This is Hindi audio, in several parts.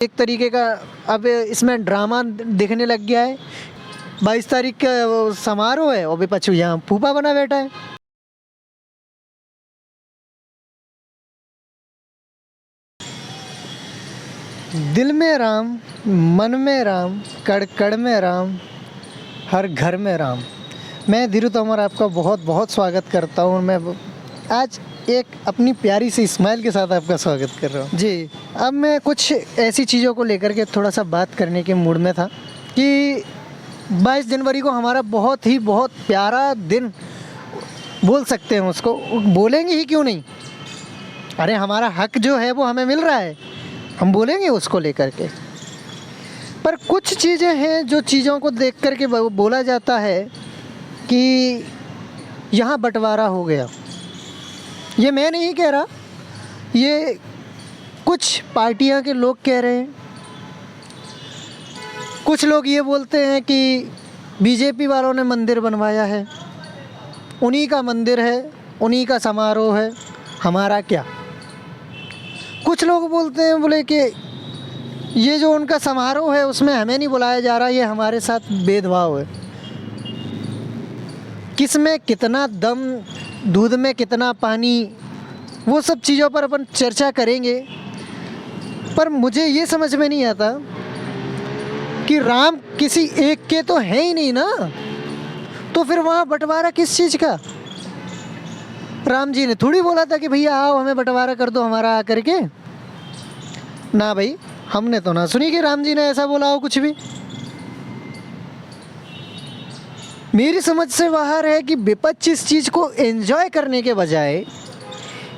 एक तरीके का अब इसमें ड्रामा दिखने लग गया है। 22 तारीख का वो समारोह है और विपक्ष यहाँ फूफा बना बैठा है। दिल में राम, मन में राम, कड़ कड़ में राम, हर घर में राम। मैं धीरू तोमर आपका बहुत बहुत स्वागत करता हूँ। मैं आज एक अपनी प्यारी सी स्माइल के साथ आपका स्वागत कर रहा हूँ जी। अब मैं कुछ ऐसी चीज़ों को लेकर के थोड़ा सा बात करने के मूड में था कि 22 जनवरी को हमारा बहुत प्यारा दिन बोल सकते हैं, उसको बोलेंगे ही क्यों नहीं। अरे हमारा हक जो है वो हमें मिल रहा है, हम बोलेंगे उसको लेकर के। पर कुछ चीज़ें हैं जो चीज़ों को देख कर के बोला जाता है कि यहाँ बंटवारा हो गया। ये मैं नहीं कह रहा, ये कुछ पार्टियां के लोग कह रहे हैं। कुछ लोग ये बोलते हैं कि बीजेपी वालों ने मंदिर बनवाया है, उन्हीं का मंदिर है, उन्हीं का समारोह है, हमारा क्या। कुछ लोग बोलते हैं बोले कि ये जो उनका समारोह है उसमें हमें नहीं बुलाया जा रहा, ये हमारे साथ भेदभाव है। किस में कितना दम, दूध में कितना पानी, वो सब चीज़ों पर अपन चर्चा करेंगे। पर मुझे ये समझ में नहीं आता कि राम किसी एक के तो है ही नहीं ना, तो फिर वहाँ बंटवारा किस चीज़ का। राम जी ने थोड़ी बोला था कि भैया आओ हमें बंटवारा कर दो हमारा आकर के। ना भाई, हमने तो ना सुनी कि राम जी ने ऐसा बोला हो कुछ भी। मेरी समझ से बाहर है कि विपक्ष इस चीज़ को एंजॉय करने के बजाय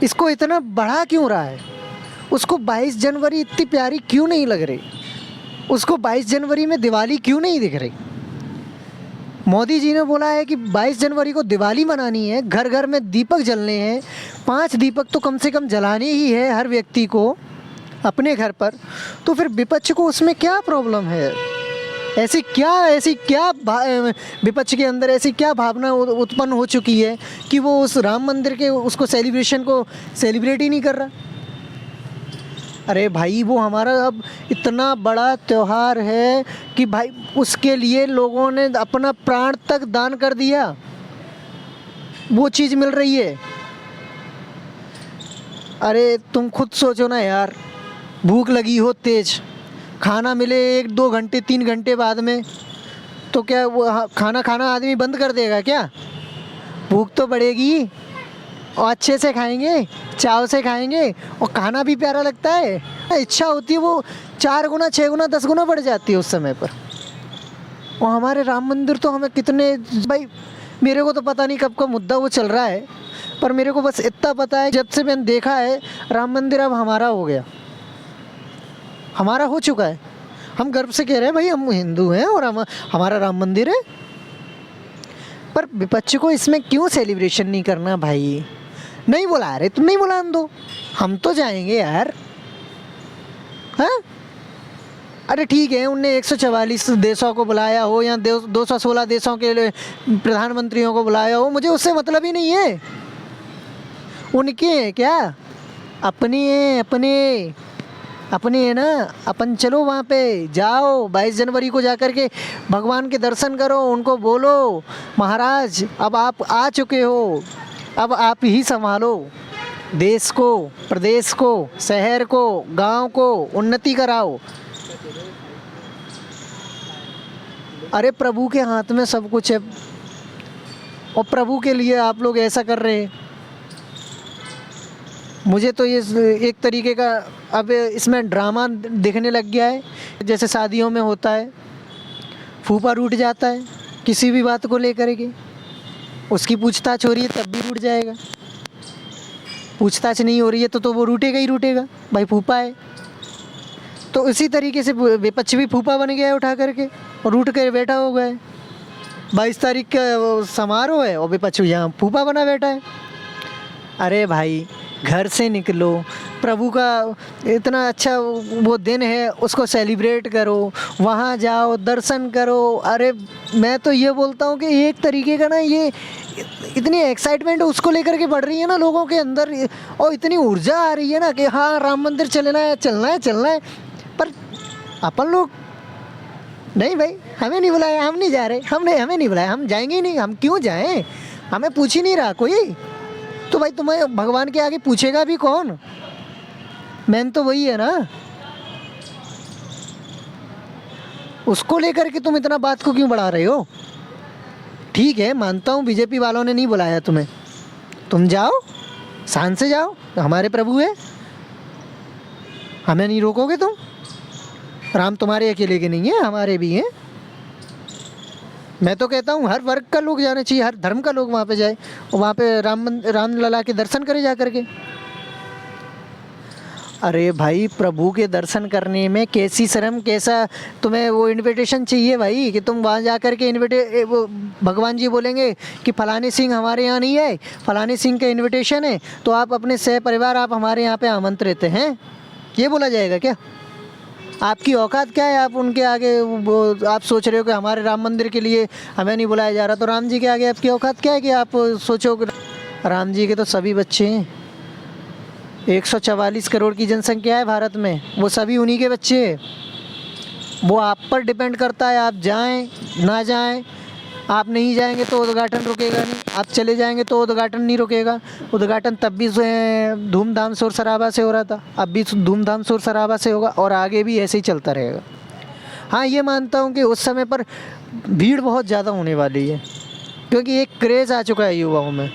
इसको इतना बढ़ा क्यों रहा है। उसको 22 जनवरी इतनी प्यारी क्यों नहीं लग रही, उसको 22 जनवरी में दिवाली क्यों नहीं दिख रही। मोदी जी ने बोला है कि 22 जनवरी को दिवाली मनानी है, घर घर में दीपक जलने हैं, 5 दीपक तो कम से कम जलाने ही है हर व्यक्ति को अपने घर पर। तो फिर विपक्ष को उसमें क्या प्रॉब्लम है। ऐसी क्या विपक्ष के अंदर ऐसी क्या भावना उत्पन्न हो चुकी है कि वो उस राम मंदिर के उसको सेलिब्रेशन को सेलिब्रेट ही नहीं कर रहा। अरे भाई, वो हमारा अब इतना बड़ा त्यौहार है कि भाई उसके लिए लोगों ने अपना प्राण तक दान कर दिया, वो चीज़ मिल रही है। अरे तुम खुद सोचो ना यार, भूख लगी हो तेज, खाना मिले 1-2 घंटे 3 घंटे बाद में, तो क्या वो खाना खाना आदमी बंद कर देगा क्या। भूख तो बढ़ेगी और अच्छे से खाएंगे, चाव से खाएंगे और खाना भी प्यारा लगता है। इच्छा होती है वो 4 गुना 6 गुना 10 गुना बढ़ जाती है उस समय पर। और हमारे राम मंदिर तो हमें कितने, भाई मेरे को तो पता नहीं कब का मुद्दा वो चल रहा है, पर मेरे को बस इतना पता है जब से मैंने देखा है राम मंदिर अब हमारा हो गया, हमारा हो चुका है। हम गर्व से कह रहे हैं भाई हम हिंदू हैं और हमारा राम मंदिर है। पर विपक्ष को इसमें क्यों सेलिब्रेशन नहीं करना भाई। नहीं बुला रहे, तुम नहीं बुलाने दो, हम तो जाएंगे यार। हाँ, अरे ठीक है, उनने 144 देशों को बुलाया हो या 216 देशों के प्रधानमंत्रियों को बुलाया हो, मुझे उससे मतलब ही नहीं है। उनके हैं क्या, अपनी है, अपने है ना। अपन चलो वहाँ पे जाओ, 22 जनवरी को जाकर के भगवान के दर्शन करो, उनको बोलो महाराज अब आप आ चुके हो, अब आप ही संभालो देश को, प्रदेश को, शहर को, गांव को, उन्नति कराओ। अरे प्रभु के हाथ में सब कुछ है और प्रभु के लिए आप लोग ऐसा कर रहे हैं। मुझे तो ये एक तरीके का अब इसमें ड्रामा दिखने लग गया है। जैसे शादियों में होता है, फूफा रूठ जाता है किसी भी बात को लेकर के, उसकी पूछताछ हो रही है तब भी रूठ जाएगा। पूछताछ नहीं हो रही है तो वो रूठेगा ही रूठेगा, भाई फूफा है। तो इसी तरीके से विपक्ष भी फूफा बन गया है उठा करके और रूठ कर बैठा हो गया है। 22 तारीख का समारोह है और विपक्ष यहाँ फूफा बना बैठा है। अरे भाई घर से निकलो, प्रभु का इतना अच्छा वो दिन है उसको सेलिब्रेट करो, वहाँ जाओ दर्शन करो। अरे मैं तो ये बोलता हूँ कि एक तरीके का ना ये इतनी एक्साइटमेंट उसको लेकर के बढ़ रही है ना लोगों के अंदर, और इतनी ऊर्जा आ रही है ना कि हाँ राम मंदिर चलना है चलना है चलना है। पर अपन लोग नहीं भाई, हमें नहीं बुलाया, हम नहीं जा रहे, हमने हमें नहीं बुलाया, हम जाएंगे ही नहीं, हम क्यों जाएं, हमें पूछ ही नहीं रहा कोई। तो भाई तुम्हें भगवान के आगे पूछेगा भी कौन? मेन तो वही है ना। उसको लेकर के तुम इतना बात को क्यों बढ़ा रहे हो? ठीक है, मानता हूँ बीजेपी वालों ने नहीं बुलाया तुम्हें, तुम जाओ, शान से जाओ, हमारे प्रभु है, हमें नहीं रोकोगे तुम। राम तुम्हारे अकेले के नहीं है, हमारे भी हैं। मैं तो कहता हूँ हर वर्ग का लोग जाना चाहिए, हर धर्म का लोग वहाँ पे जाए, वहाँ पे रामलला के दर्शन करे जा करके। अरे भाई, प्रभु के दर्शन करने में कैसी शर्म, कैसा तुम्हें वो इनविटेशन चाहिए भाई कि तुम वहाँ जा कर के वो भगवान जी बोलेंगे कि फलाने सिंह हमारे यहाँ नहीं है, फलाने सिंह का इनविटेशन है, तो आप अपने सह परिवार आप हमारे यहाँ पे आमंत्रित हैं, ये बोला जाएगा क्या? आपकी औकात क्या है? आप उनके आगे वो आप सोच रहे हो कि हमारे राम मंदिर के लिए हमें नहीं बुलाया जा रहा, तो राम जी के आगे आपकी औकात क्या है कि आप सोचो कि राम जी के तो सभी बच्चे हैं, 144 करोड़ की जनसंख्या है भारत में, वो सभी उन्हीं के बच्चे हैं। वो आप पर डिपेंड करता है, आप जाएं ना जाएं। आप नहीं जाएंगे तो उद्घाटन रुकेगा नहीं, आप चले जाएंगे तो उद्घाटन नहीं रुकेगा। उद्घाटन तब भी धूमधाम शोर शराबा से हो रहा था, अब भी धूमधाम शोर शराबा से होगा और आगे भी ऐसे ही चलता रहेगा। हाँ, ये मानता हूँ कि उस समय पर भीड़ बहुत ज़्यादा होने वाली है, क्योंकि एक क्रेज़ आ चुका है युवाओं में।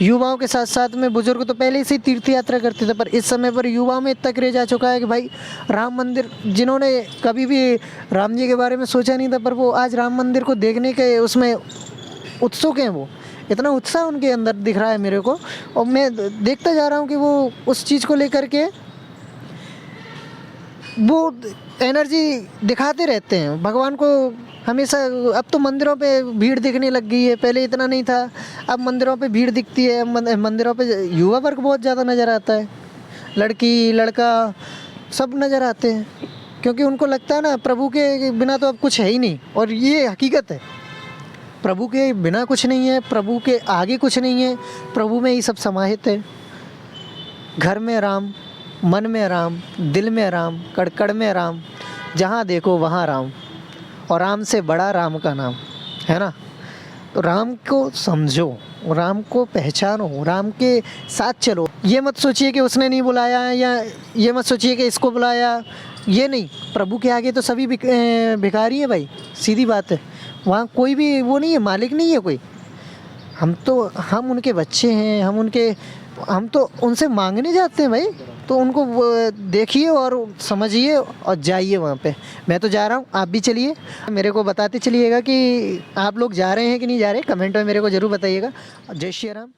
युवाओं के साथ साथ में बुजुर्ग तो पहले से ही तीर्थ यात्रा करते थे, पर इस समय पर युवाओं में इतना क्रेज आ चुका है कि भाई राम मंदिर, जिन्होंने कभी भी राम जी के बारे में सोचा नहीं था, पर वो आज राम मंदिर को देखने के उसमें उत्सुक हैं। वो इतना उत्साह उनके अंदर दिख रहा है मेरे को, और मैं देखता जा रहा हूँ कि वो उस चीज़ को लेकर के वो एनर्जी दिखाते रहते हैं भगवान को हमेशा। अब तो मंदिरों पे भीड़ दिखने लग गई है, पहले इतना नहीं था, अब मंदिरों पे भीड़ दिखती है। मंदिरों पे युवा वर्ग बहुत ज़्यादा नज़र आता है, लड़की लड़का सब नज़र आते हैं, क्योंकि उनको लगता है ना प्रभु के बिना तो अब कुछ है ही नहीं। और ये हकीकत है, प्रभु के बिना कुछ नहीं है, प्रभु के आगे कुछ नहीं है, प्रभु में ही सब समाहित है। घर में राम, मन में राम, दिल में राम, कड़कड़ में राम, जहाँ देखो वहाँ राम, और राम से बड़ा राम का नाम है ना। तो राम को समझो, राम को पहचानो, राम के साथ चलो। ये मत सोचिए कि उसने नहीं बुलाया, या ये मत सोचिए कि इसको बुलाया, ये नहीं। प्रभु के आगे तो सभी भिखारी हैं भाई, सीधी बात है। वहाँ कोई भी वो नहीं है, मालिक नहीं है कोई। हम उनके बच्चे हैं, हम तो उनसे मांगने जाते हैं भाई। तो उनको देखिए और समझिए और जाइए वहाँ पे। मैं तो जा रहा हूँ, आप भी चलिए, मेरे को बताते चलिएगा कि आप लोग जा रहे हैं कि नहीं जा रहे। कमेंट में मेरे को ज़रूर बताइएगा। जय श्री राम।